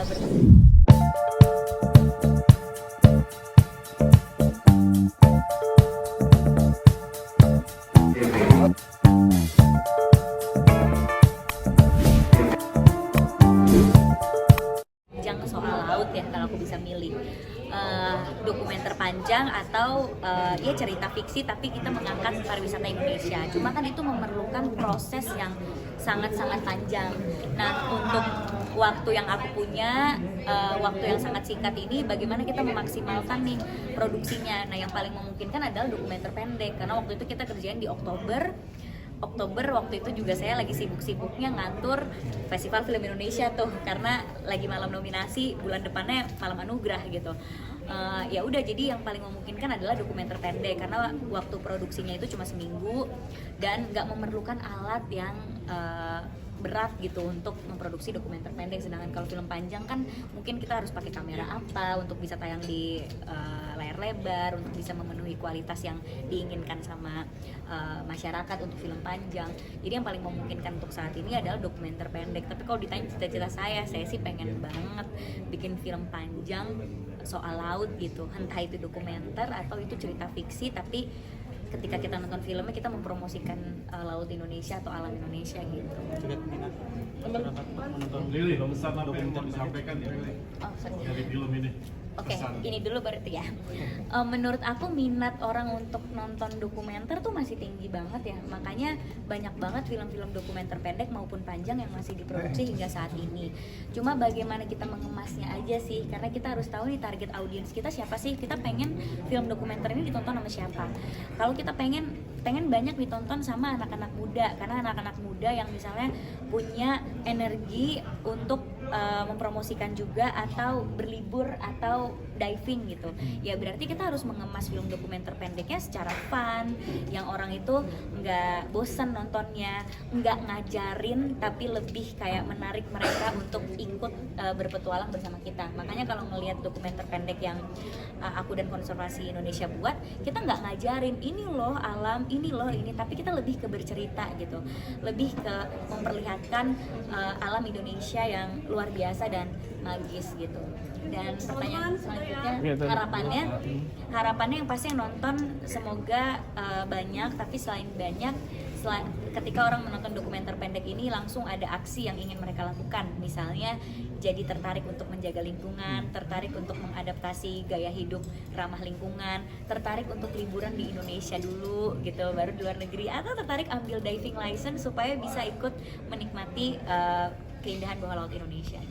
Soal laut ya kalau aku bisa milih dokumenter panjang atau ya cerita fiksi tapi kita mengangkat pariwisata Indonesia. Cuma kan itu memerlukan proses yang sangat-sangat panjang. Nah, untuk waktu yang aku punya, waktu yang sangat singkat ini, bagaimana kita memaksimalkan nih produksinya. Nah, yang paling memungkinkan adalah dokumenter pendek karena waktu itu kita kerjain di Oktober waktu itu juga saya lagi sibuk-sibuknya ngatur Festival Film Indonesia tuh karena lagi malam nominasi, bulan depannya malam anugerah gitu. Ya udah, jadi yang paling memungkinkan adalah dokumenter pendek karena waktu produksinya itu cuma seminggu dan nggak memerlukan alat yang berat gitu untuk memproduksi dokumenter pendek. Sedangkan kalau film panjang kan mungkin kita harus pakai kamera apa untuk bisa tayang di layar lebar, untuk bisa memenuhi kualitas yang diinginkan sama masyarakat untuk film panjang. Jadi yang paling memungkinkan untuk saat ini adalah dokumenter pendek. Tapi kalau ditanya cita-cita saya sih pengen banget bikin film panjang soal laut gitu, entah itu dokumenter atau itu cerita fiksi, tapi ketika kita nonton filmnya kita mempromosikan laut Indonesia atau alam Indonesia gitu. Lili, pesan apa yang mau disampaikan ya dari film ini? Oke, ini dulu berarti ya. Menurut aku minat orang untuk nonton dokumenter tuh masih tinggi banget ya. Makanya banyak banget film-film dokumenter pendek maupun panjang yang masih diproduksi hingga saat ini. Cuma bagaimana kita mengemasnya aja sih, karena kita harus tahu nih target audiens kita siapa sih. Kita pengen film dokumenter ini ditonton sama siapa. Kalau kita pengen banyak ditonton sama anak-anak muda, karena anak-anak muda yang misalnya punya energi untuk mempromosikan juga atau berlibur atau diving gitu. Ya berarti kita harus mengemas film dokumenter pendeknya secara fun, yang orang itu nggak bosan nontonnya, nggak ngajarin tapi lebih kayak menarik mereka untuk ikut berpetualang bersama kita. Makanya kalau ngelihat dokumenter pendek yang aku dan Konservasi Indonesia buat, kita nggak ngajarin ini loh alam, ini loh ini, tapi kita lebih ke bercerita gitu, lebih ke memperlihatkan alam Indonesia yang luar biasa dan magis gitu. Dan pertanyaan selanjutnya, harapannya yang pasti yang nonton semoga banyak, tapi selain banyak, ketika orang menonton dokumenter pendek ini langsung ada aksi yang ingin mereka lakukan. Misalnya jadi tertarik untuk menjaga lingkungan, tertarik untuk mengadaptasi gaya hidup ramah lingkungan, tertarik untuk liburan di Indonesia dulu gitu, baru di luar negeri, atau tertarik ambil diving license supaya bisa ikut menikmati keindahan bawah laut Indonesia.